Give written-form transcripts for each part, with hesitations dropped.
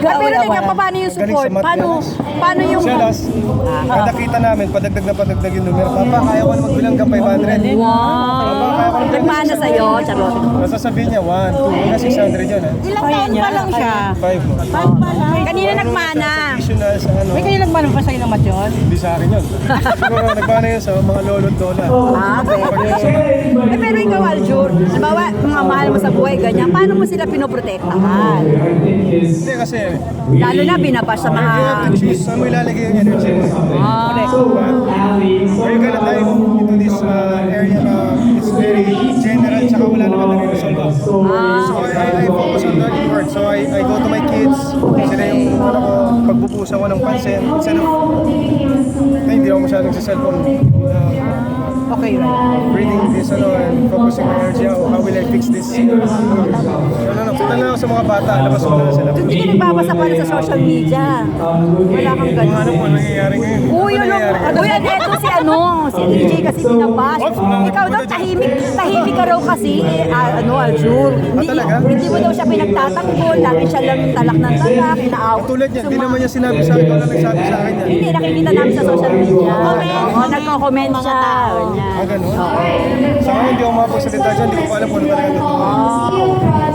Pero teka, paano yung support? Paano yung... Siya kada kita namin, padagdag yung numero. Papa, kaya ko na magbilang ka 500. Wow! Nagmana sa'yo, Charlotte. Nasasabihin niya, 1, 2, na 600 yun. Ilang taon pa lang siya. 5 mo. Kanina nagmana. Additional sa ano. May kayo nagmano pa sa'yo ng matyon? Hindi sa akin yun. Siguro nagbana yun sa mga lolo't lola. Pwede. Pero ikaw, Aljur, halimbawa, mga mahal mo sa buhay, ganyan, paano mo sila pinoprotektahan? Hindi kasi, Lalo na binabash sa you mga... have to choose saan mo ilalagay yung energy mo. We're gonna dive into this area na it's very general tsaka wala naman nare-resolve. So I focus on learning words. So I go to my kids, sila yung ano ko, pagbubusan ko ng pansin. Instead of, hindi ako masyadong sa cellphone. Okay, right. Reading this and focusing my energy how will I fix this? Punta na ako sa mga bata, labas ko na sila. Hindi ka nagbabasa pa rin sa social media. Wala kang ganun. Ano po nangyayari ngayon? Uy, eto si si DJ kasi binabash. Ikaw daw, tahimik ka raw kasi, Aljur. Hindi mo daw siya pinagtatanggol, lagi siya lang talak ng talak, inaawat. Tulad niya, hindi naman niya sinabi sa akin, wala nagsabi sa akin yan. Hindi, nakikita namin sa social media. Nagko-comment siya. Ganun? Sa akin, hindi ako makapagsalita dyan, hindi ko pa alam kung ano talaga totoo.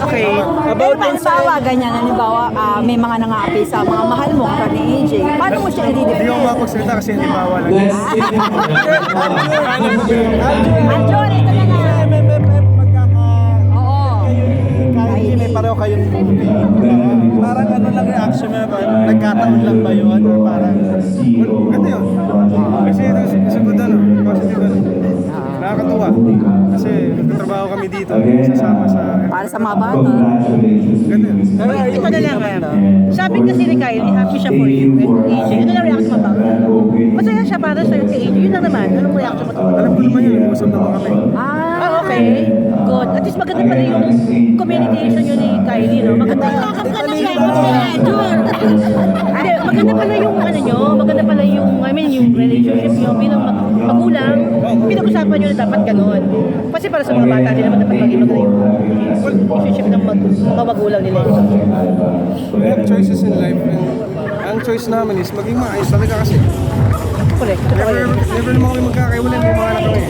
Okay. Pero halimbawa, ganyan, halimbawa, may mga nangaapi sa mga mahal mo, kapag ni AJ, paano mo siya Hindi i-defend? ako makapagsalita kasi hindi bawal. Aljur, ito na nga. Oo. May pareho kayong movie. Parang ano lang reaction mo, nagkataon lang ba yun? Or parang, ganda yun. Kasi sa good ano, positive ano. Nakakatuwa. Kasi nagtatrabaho kami dito, sasama sa... Para sa mga bata. Ganda yun. Ito na lang. Sabi kasi ni Kylie, happy siya for you and AJ. Ano na reaction mo ba? Masaya siya para sa'yo kay AJ. Yun lang naman. Anong reaction mo? Alam ko naman yun, usap naman kami. Okay. Good. At least maganda pala yung communication yun ni Kylie, no? Maganda yung... maganda pala yung ano nyo, maganda pala yung, yung relationship nyo bilang magulang. Pinag-usapan nyo na dapat gano'n. Kasi para sa mga bata, di naman dapat maging maganda yung relationship ng mga magulang nila. We have choices in life and ang choice namin is maging maayos talaga kasi. Correct. Totoo yun. Never naman kami magkakaiwalan, may mga anak kami.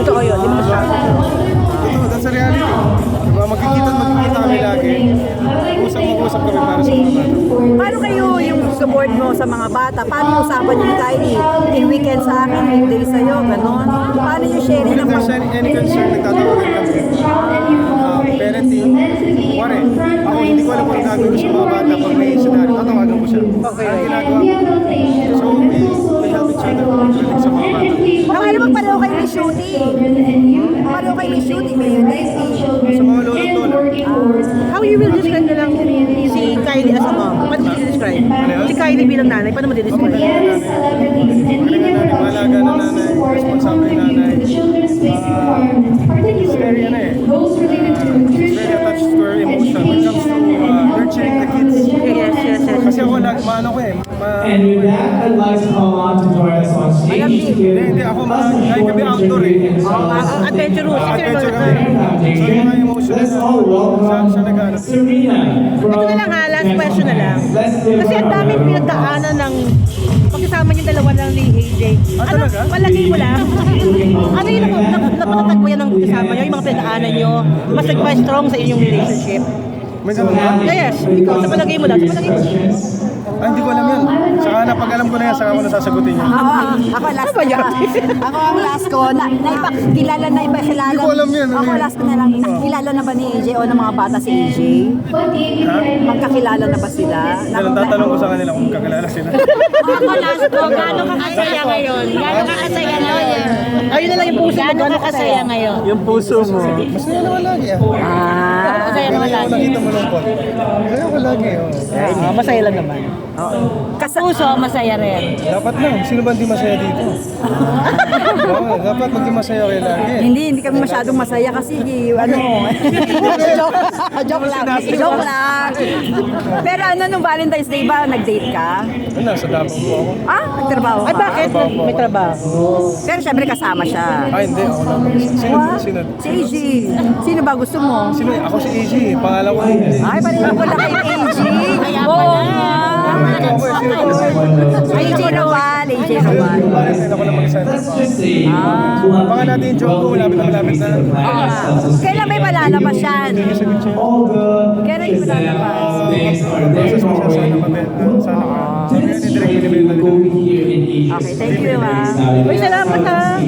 Totoo yun. Di mo siya. Totoo, that's the reality. Diba, magkikita kami lagi. Usap kami para sa mga bata. Paano kayo yung support mo sa mga bata? Paano yung usapan niyo ni Kylie? In weekend sa akin, weekday sa'yo, gano'n. Paano yung sharing If ng there's any concern, nagtatawagan kami. Parenting, wari. Ako, hindi ko alam kung gagawin ko sa mga bata pag may scenario. Tatawagan ko siya. Okay. Ang ginagawa ko. So, we help each other pagdating sa mga bata. Paano ba pareho kayo ni Shooty? Pareho kayo ni Shooty, kayo Sa mga lolo't lola. How you will describe na lang si Kylie as a mom? Paano mo describe? Si Kylie bilang nanay, paano mo describe? Malaga na nanay, responsable nanay. Very ano eh. Very attached to her emotion when it comes to nurturing the kids. Yes. Kasi ako maano ko eh. And with that, I'd like to call on to join us on stage to give Hindi ako kahit kami outdoor eh. Adventurous. Adventure kami. So yung mga emotion Let's all welcome siya nag-ano. Serena. Ito na lang ha, last question na lang. Kasi ang daming pinagdaanan ng pagkasama yung dalawa lang ni AJ. Ano, talaga? palagay mo lang? Ano yung napatatagpuan ng kasama nyo, yung mga pinagdaanan nyo, mas nagpa-strong sa inyong relationship? May ganun ba? Yes, ikaw, sa palagay mo lang, sa palagay mo. Hindi ko alam yan. Saka napag alam ko na yan, saka ako nasasagutin niya. Ako last ko na. Ako ang last ko. Kilala na iba kilala. Hindi ko alam yan. Ako last ko na lang. Kilala na ba ni AJ o ng mga bata si AJ? Magkakilala na ba sila? Kailan tatanong ko sa kanila kung kakilala sila. Ako last ko, gano'ng kakasaya ngayon? Gano'ng kakasaya ngayon? Ayun na lang yung puso mo, Gano'ng gano'ng kakasaya ngayon? Yung puso mo. Masaya naman lagi ah. Masaya naman Kaya ako lagi. nakita mo lungkot. Masaya ko lagi oh. Masaya lang naman. Puso, masaya rin. Dapat lang. Sino ba hindi masaya dito? Oo, dapat maging masaya kayo lagi. Hindi kami masyadong masaya kasi joke lang. Pero nung Valentine's Day ba, nag-date ka? Ano, sa Davao po ako. Nagtrabaho ka? Ay, bakit? May trabaho. Pero syempre kasama siya. Hindi. Ako lang. Sino? Si AG. Sino ba gusto mo? Sino? Ako si AG. Pangalan ko AG. Ay, pareho ko na kay AG. Kaya Oo pala. nga. AJ Rawal. Valentine ako lang mag-send. Baka natin yung joke ko. Malapit na. Kailan may malalabas yan? Kailan yung malalabas? Process mo siya. Sana mabenta. Sana ka. Sabi nga ni Direk Pinibenta. Okay, thank you, ma'am. Uy, salamat ha.